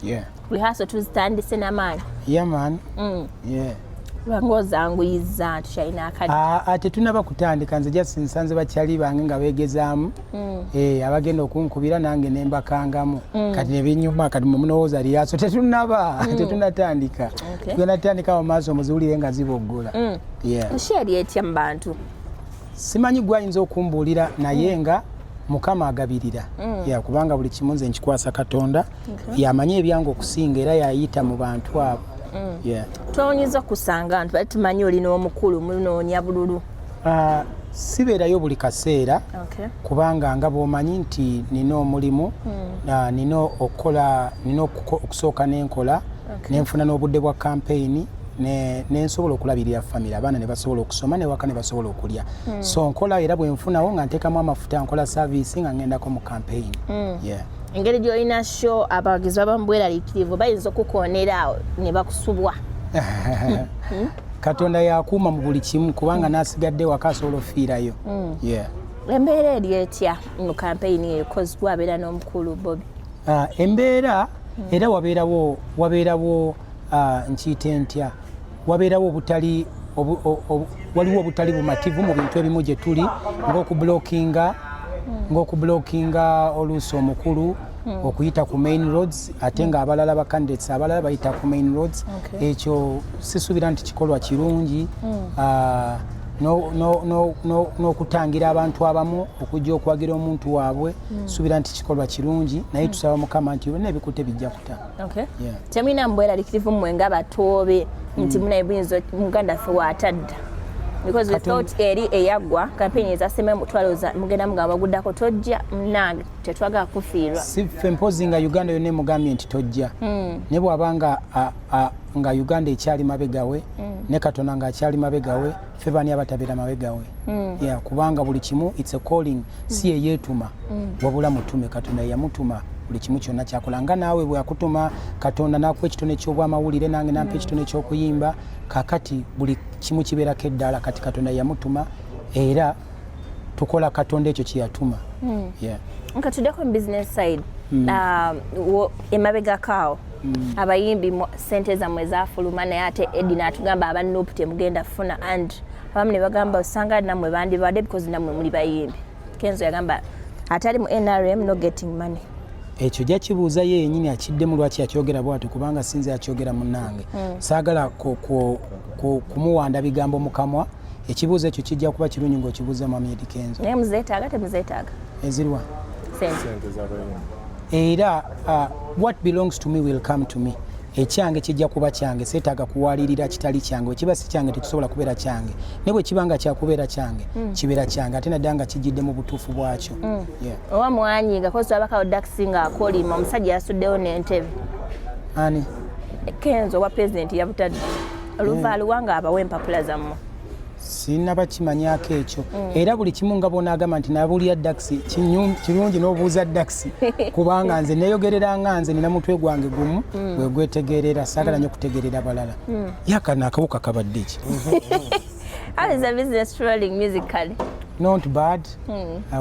Yeah. Rehearsal tuzitandise n'amaanyi. Yeah man. Yeah. Ng'ozanguyiza tukyalina akadde. Ate tunaba kutandika nze just nsanze bakyali bange nga beegezaamu abagenda okunkubira nange ne mbakangamu kati ne binyuma kati munowooza lyaso tetunatandika tunatandika mu maaso muziwulire nga ziboggola. Osheri etya mu bantu? Simanyi gwayinza okumbuulira naye nga Mukama agabirira kubanga buli kimu nze nkikwasa Katonda yamanyi ebyange okusinga era yayita mu bantu abo. Twonyiza kusanga abantu bali tumanyi olina omukulu munoonya bululu. Sibeerayo buli kaseera kubanga nga bw'omanyi nti nina omulimu nina okusooka n'enkola nenfuna n'obudde bwa campaign nensobola okulabirira famire abaana ne basobola okusoma newaka ne basobola okulya so nkola era bwe nfunawo nga nteekamu amafuta nkola service nga ngendako mu campaign. Engeri gy'olina show abawagizi abamu bweraliikirivu bayinza okukoonera ne bakusubwa. Katonda yakuuma mu buli kimu kubanga n'asigadde waka asobola ofiirayo. Embeera eri etya mu campaign eyo cause wabeera n'omukulu Bobby? Embeera era wabeerawo nkiyite ntya wabeerawo waliwo obutali bumativu mu bintu ebimu gye tuli ng'okubulookinga oluusi omukulu okuyita ku main roads ate nga abalala ba candidates abalala bayita ku main roads. Ekyo sisuubira nti kikolwa kirungi n'okutangira abantu abamu okujja okwagira omuntu waabwe suubira nti kikolwa kirungi naye tusaba Mukama nti byonna ebikutte bijja kuta. Temulina mbweraliikirivu mmwe nga batoobe nti munaye buyinza muganda ffe waatadda because we thought eri eyaggwa campaign ezasema mutwaloza mugenda mugamba baguddako tojja nange tetwagala kufiirwa. Si ffe mpozi nga Uganda yonna emugambye nti tojja ne bw'abanga nga Uganda ekyali mabegawe ne Katonda nga akyali mabegawe ffe bani abatabeera mabegawe kubanga buli kimu it's a calling si eyeetuma wabula mutume Katonda yamutuma buli kimu kyonna kyakola nga naawe bwe yakutuma Katonda n'akuwa ekitone ky'obwamawulire nange nampa ekitone ky'okuyimba kakati buli kimu kibeerako eddaala kati Katonda yamutuma era tukola Katonda ekyo kyeyatuma. Nka tuddeko mu business side emabegakaawo abayimbi sente zammwe zaafuluma naye ate Eddie n'atugamba abanupu temugenda funa and abamu ne bagamba osanga nammwe bandibadde because nammwe muli bayimbi. Kenzo yagamba atali mu NRM no getting money. Ekyo jakibuuza ye yennyini akiddemu lwaki akyogera bw'atyo kubanga sinze akyogera munnange saagala kumuwanda bigambo mu kamwa. Ekibuuzo ekyo kijja kuba kirungi ng'okibuuza Mami Eddie Kenzo. Naye muzeetaaga temuzeetaaga? Ezirwa sente z'abayimbi. Era what belongs to me will come to me. Ekyange kijja kuba kyange seetaaga kuwalirira kitali kyange wekiba si kyange tekisobola kubeera kyange ne bwe kibanga kyakubeera kyange kibeera kyange ate naddala nga kijjidde mu butuufu bwakyo. Owa mwanyiga kozi abakawo dakisi ng'akolima omusajja yasuddewo n'entebe. Ani? Kenzo owa pulezidenti yabutadde oluvaaluwa nga abawa empapula zammwe. Sinaba kimanyako ekyo era buli kimu nga bonaagamba nti nabulya dakisi kirungi n'obuuza dakisi kubanga nze neeyogerera nga nze nina mutwe gwange gumu bwe gwetegeerera saagala nnyo okutegeerera balala. Yakano akawuka kabadde ki? How is the business rolling musically? Not bad.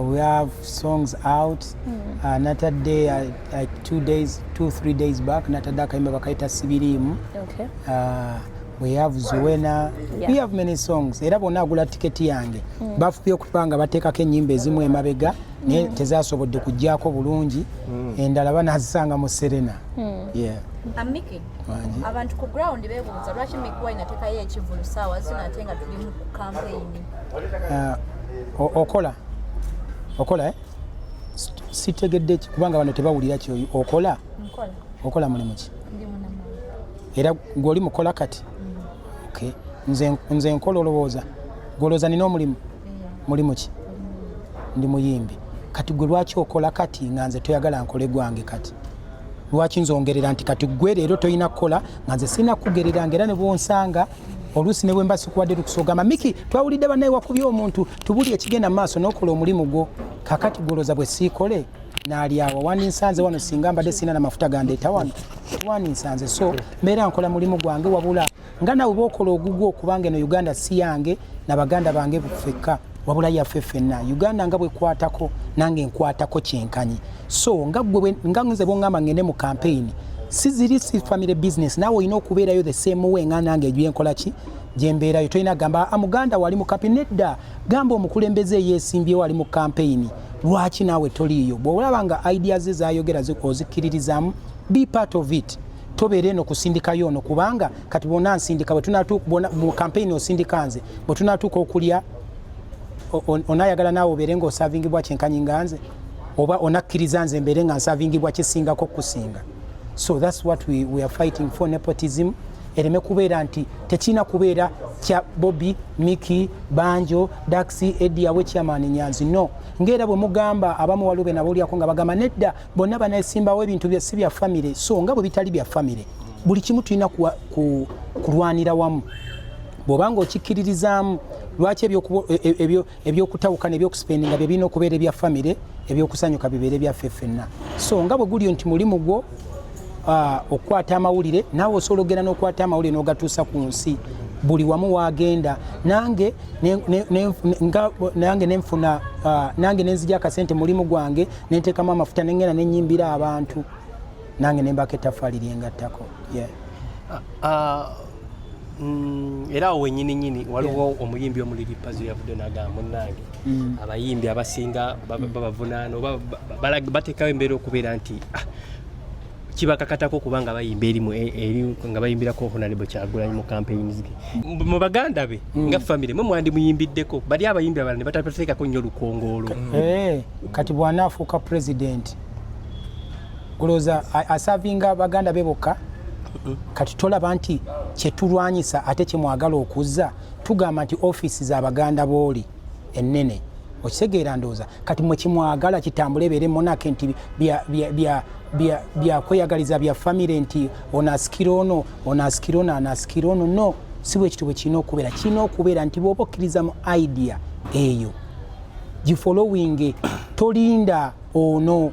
We have songs out. Natadde 2-3 days back natadde akayimba bakayita Sibiriimu. We have Zuena. We have many songs. Era bonna agula tiketi yange bafupye okupanga bateekako ennyimba ezimu emabega naye tezasobodde kujjaako bulungi endala banazisanga mu Serena. Amiki abantu ku ground beebuuza lwaki Mikuwa inateekayo ekivulu saawa zino ate nga tuli mu campaign. Okola sitegedde kubanga bano tebawulira kyo okola mulimu ki era gw'oli mukola kati. Nze nkola olowooza golooza nina omulimu mulimu ki ndi muyimbi kati gwe lwaki okola kati nga nze toyagala nkole gwange kati lwaki nzongerera nti kati gwe leero toyina kukola nga nze sina kugereranga era ne bwonsanga oluusi ne bwe mba sikuwadde tukusogamba Miki twawulidde bannaye wakubye omuntu tubuli ekigenda mu maaso n'okola omulimu gwo kakati golooza bwe siikole n'ali awo wandinsanze wano singa mbadde sina n'amafuta gandeeta wano wandinsanze so mbeera nkola mulimu gwange wabula nga nawe bw'okola ogugwo kubanga eno Uganda si yange n'abaganda bange bufekka wabula yaffe ffenna Uganda nga bwekwatako nange nkwatako kyenkanyi so nga nze bw'oŋŋamba ngende mu campaign si family business nawe olina okubeerayo the same way nga nange gyenkola ki gyembeerayo tolina gamba amuganda wali mu kapinedda gamba omukulembeze yeesimbyewo ali mu campaign lwaki naawe toliiyo bw'olaba nga ideas ze zayogera ozikkiririzaamu be part of it tobeere eno kusindikayo ono kubanga kati bonna nsindika bwe tunatuuka mu campaign osindika nze bwe tunatuuka okulya onayagala naawe obeere ng'osavingibwa kyenkanyinga nze oba onakkiriza nze mbeere nga nsavingibwa kisingako kusinga. So that's what we are fighting for, nepotism. Ereme kubeera nti tekina kubeera kya Bobby, Mickey, Banjo, Daxi, Eddie awe chairman Nyanzi. No. Ngera bwe mugamba abamu walube na bolyako nga bagamba nedda bonna banasimbawo ebintu bya si bya family. So nga bwe bitali bya family. Buli kimu tulina kulwanira wamu. Bw'obanga okikkiririzaamu lwaki ebyokutawukana ebyokuspendinga bye birina okubeera ebya family ebyokusanyuka bibeere byaffe ffenna. So nga bwe guli nti mulimu gwo okukwata amawulire naawe osobola ogenda n'okwata amawulire n'ogatuusa ku nsi buli wamu waagenda nange nenfuna nange nenzija akasente mulimu gwange nenteekamu amafuta nengenda nenyimbira abantu nange nembako ettafaali lyengattako. Era awo wenyini waliwo omuyimbi omuliripazo yavudde n'agamba munnange abayimbi abasinga babavunaana oba bateekawo embeera okubeera nti kibakakatako kubanga bayimba eri nga bayimbirako Honorable Kyagulanyi mu campaigns ge mu baganda be nga family mwe mwandi muyimbiddeko bali abayimbi abalala ne batateekako nnyo lukongoolo. Kati bw'anaafuuka president kulooza asavinga baganda be bokka kati tolaba nti kyetulwanyisa ate kyemwagala okuzza tugamba nti ofiisi z'abaganda booli ennene okitegeera ndowooza kati mwe kimwagala kitambule ebeere monake nti byakweyagaliza bya famire nti onasikira ono anasikira ono no si bwe kityo bwe kirina okubeera nti bw'oba okkiriza mu idea eyo gifollowing tolinda ono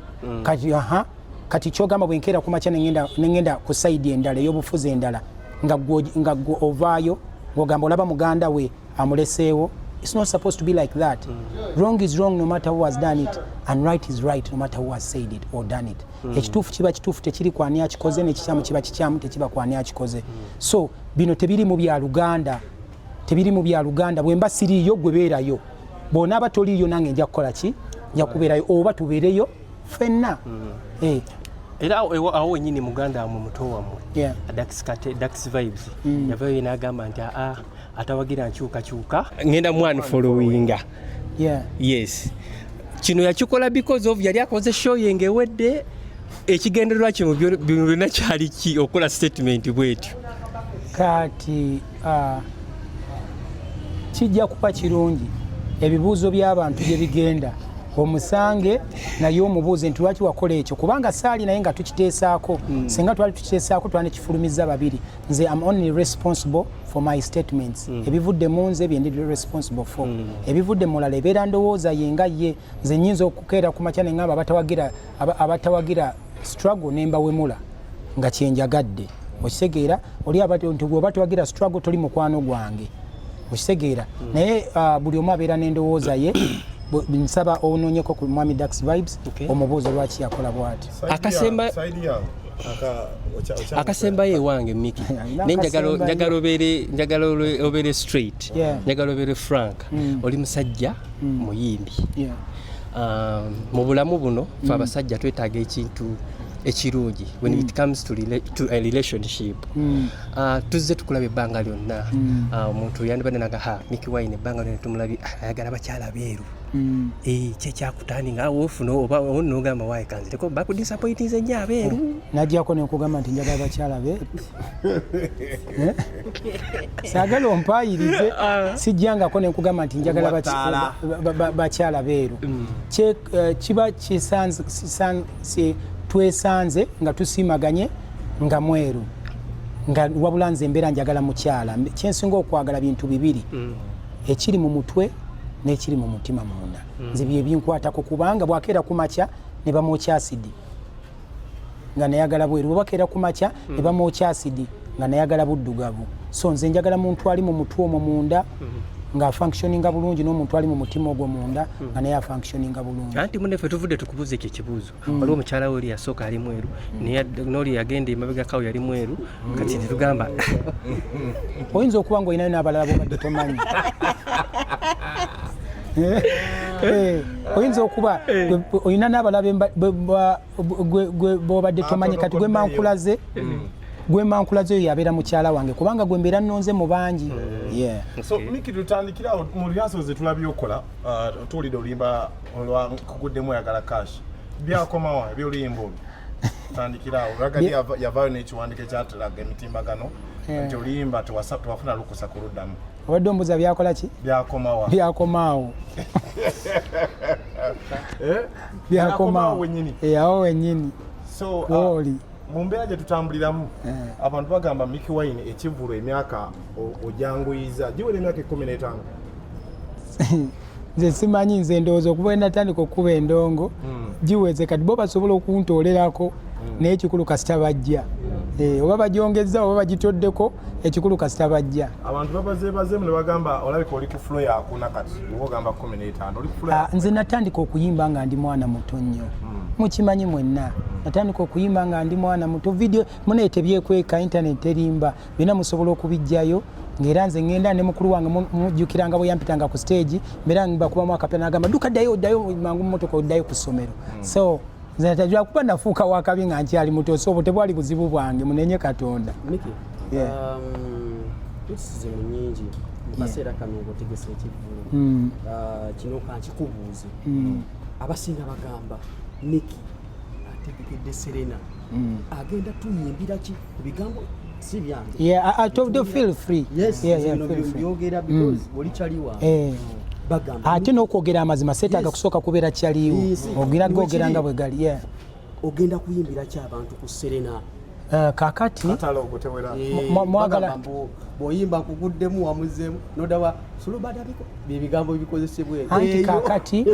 kati kyogamba bwenkeera kumakya nengenda ku saidi endala ey'obufuzi endala nga gwe ovaayo ng'ogamba olaba muganda we amuleseewo. It's not supposed to be like that. Wrong is wrong no matter who has done it, and right is right no matter who has said it or done it. Ekituufu kiba kituufu tekiri kwani akikoze n'ekikyamu kiba kikyamu tekiba kwani akikoze. So bino tebiri mu bya Luganda bwe mba siriiyo gwe beerayo bw'onaaba toliiyo nange nja kukola ki nja kubeerayo oba tubeereyo ffenna. Era awo wenyini muganda amwe muto wammwe Dax Vibes yavayo n'agamba nti atawagira nkyukakyuka ngenda mwana followinga. Yes kino yakikola because of yali akoze show yengewedde ekigendererwa kye mu byonna kyali ki okola statement bwetyo kati kijja kuba kirungi ebibuuzo by'abantu gye bigenda omusange naye omubuuze nti lwaki wakola ekyo kubanga saali naye nga tukiteesaako singa twali tukiteesaako twanekifulumiza babiri nze am only responsible for my statements ebivudde mu nze bye ndi responsible for ebivudde mulala ebeera ndowooza yenga ye nze nnyinza okukeera ku makya nengamba abatawagira struggle nembawemula nga kyenjagadde okitegeera oli nti gwe batawagira struggle toli mukwano gwange okitegeera naye buli omu abeera n'endowooza ye nsaba onoonyeko ku mwami Dax Vibes omubuuzo lwaki yakola bwati akasembayo ewange Mickey njagala obeere straight njagala obeere frank oli musajja muyimbi mu bulamu buno fe abasajja twetaaga ekintu ekirungi when it comes to a relationship. Tuzze tukulaba ebbanga lyonna omuntu yandibadde naga Mickey Wine ebbanga lyonna tumulabi ayagala bakyala beeru kyekyakutani nga ofuna oba onogamba waye kanzireko bakudisappointinze nnyo abeeru najjako nekugamba nti njagala bakyala beeru saagala ompaayirize sijjangako nekugamba nti njagala bakyala beeru kiba twesanze nga tusiimaganye nga mweru nga wabula nze embeera njagala mukyala kyensinga okwagala bintu bibiri ekiri mu mutwe n'ekiri mu mutima munda nze bye binkwatako kubanga bwakeera ku makya ne bamwokya asidi nga nayagala bweru bwakeera ku makya ne bamwokya asidi nga nayagala buddugavu so nze njagala muntu ali mu mutwe omwo munda nga functioninga bulungi n'omuntu ali mu mutima ogwo munda nga naye functioninga bulungi. Anti munne ffe tuvudde tukubuze ekyo ekibuuzo. Waliwo omukyala we oli yasooka ali mweru n'oli yagenda emabega kawo yali mweru kati tetugamba oyinza okuba ng'olinayo n'abalala bobadde tomanyi. Oyinza okuba olina n'abalala bobadde tomanyi kati gwe mankulaze oyo yabeera mukyala wange kubanga gwe mbeera nnonze mu bangi. So Mickey tutandikirawo mu rehearsal ze tulabye okola tuwulidde olimba olwa kuguddemu oyagala cash byakomawo ebyolimba olwo tutandikirawo ragadi yavaayo n'ekiwandiiko ekyatulaga emitimbagano nti olimba tewafuna lukusa kuluddamu. Obadde ombuuza byakola ki? Byakomaawo. Byakomaawo wennyini. Awo wennyini. So mu mbeera gye tutambuliramu abantu bagamba Mickey Wine ekivulu emyaka ojanguyiza giwera emyaka 15. Nze simanyi nze ndowooza okuba enatandika okuba endongo giweze kati bo basobola okuntoolerako naye ekikulu kasita bajja. Oba bagyongezza oba bagitoddeko ekikulu kasita bajja. Abantu babazeebazeemu ne bagamba olabika oli ku flow yakuna kati oba ogamba 15 oli ku flow. Nze natandika okuyimba nga ndi mwana muto nnyo. Mukimanyi mwenna natandika okuyimba nga ndi mwana muto. Video muneete byekweka internet erimba bina musobola okubijjayo ng'era nze ngenda ne mukulu wange mujjukiranga bwe yampitanga ku stage mbeera bakubamu akapya n'agamba duka ddayo mangu mmotoka oddayo ku ssomero. So nze natajwa kuba nafuuka wakabi nga nkyali muto so tebwali buzibu bwange munenye Katonda. Mickey, tusize mu nnyingi mu kaseera kano ng'otegese ekivulu kino kankikubuuze abasinga bagamba Mickey ategekedde Serena agenda tuyimbira ki ku bigambo si byange. I told you feel free. Yes, byogera because oli kyaliwa bagamba ate n'okwogera amazima seetaaga kusooka kubeera kyaliwo ogenda gogera nga bwe gali. Ogenda kuyimbira ki abantu ku Serena kakati mwagala bw'oyimba nkuguddemu wamuzeemu nodawa sulubadabiko byebigambo ebikozesebwa anti kakati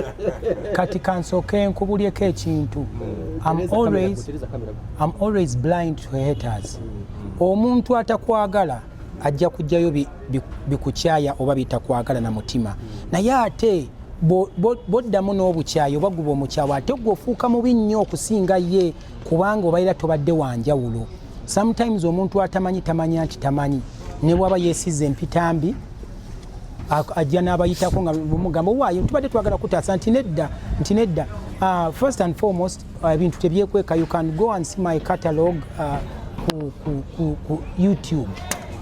kati kansooke nkubulyeko ekintu I'm always blind to haters. Omuntu atakwagala ajja kujjayo bikukyaya oba bitakwagala na mutima naye ate boddamu n'obukyayi oba guba omukyawa ate gwe ofuuka mubi nnyo okusinga ye kubanga obaira tobadde wanjawulo. Sometimes omuntu tamanyi nti tamanyi ne bwaba yeesize empitambi ajja n'abayitako nga mugamba waayo tubadde twagala kutaasa nti nedda. First and foremost ebintu tebyekweka. You can go and see my catalog ku YouTube.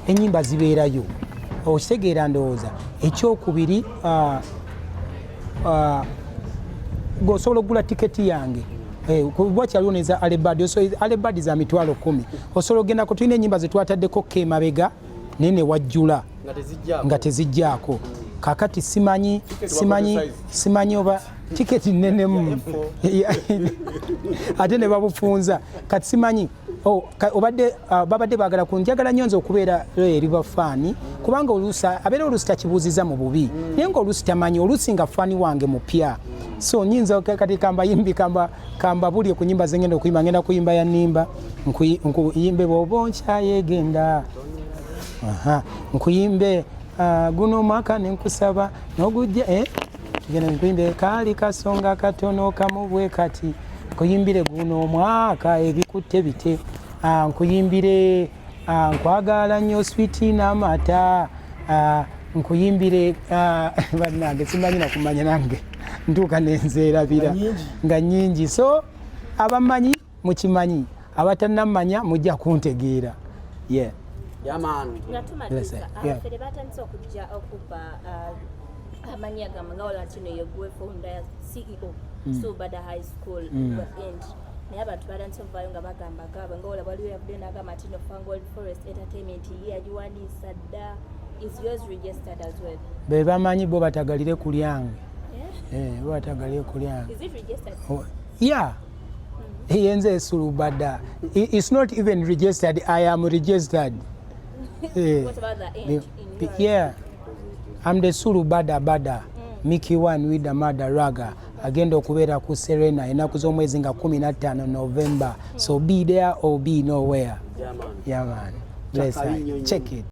Ennyimba zibeerayo okitegeera ndowooza. Ekyokubiri osobola okugula tiketi yange bwakyaliwo neza alebadi za mitwalo 10 osobola ogenda ko tulina ennyimba zetwataddeko kemabega naye ne wajjula nga tezijjaako. Kakati simanyi oba tiketi nnenemu ate ne babufunza kati simanyi babadde baagala kunjagala nnyo nze okubeera eri bafaani kubanga abeera oluusi takibuuziza mu bubi naye ngaoluusi tamanyi oluusi nga faani wange mupya. So nyinza kati kambayimbi kambabulye ku nnyimba zengenda okuyimba ngenda kuyimba ya nnimba nkuyimbe bw'oba nkyayegenda nkuyimbe guno mwaka nenkusaba n'ogujja genda nkuyimbe kaali kasonga katono kamu bwe kati nkuyimbire guno omwaka ebikutte bite nkuyimbire nkwagala nnyo switi n'amata nkuyimbire bannange simanyi nakumanya nange ntuuka nenzeerabira nga nnyingi. So abamanyi mukimanyi abatannamanya mujja kuntegeera. Nga tumaliza fere batandise okujja okuba amanyi agamba nga olantino yegwe founder ya CEO Sulubada High School end naye abantu batandise okuvaayo nga bagamba gaabwe nga olaba waliwo yavudde n'agamba nti no Fangold Forest Entertainment ye yagiwandiisa dda. Is yours registered as well? Be bamanyi bo batagalire ku lyange. Bo batagalire ku lyange. Is it registered? Yeah. Yenze Sulubada. It's not even registered. I am registered. What about the end? Yeah. I'm the Sulubada. Mickey Wine with the Mother Raga. Agenda okubeera ku Serena ennaku z'omwezi nga 15 November. So be there or be nowhere. Yeah man. Bless her. Check it.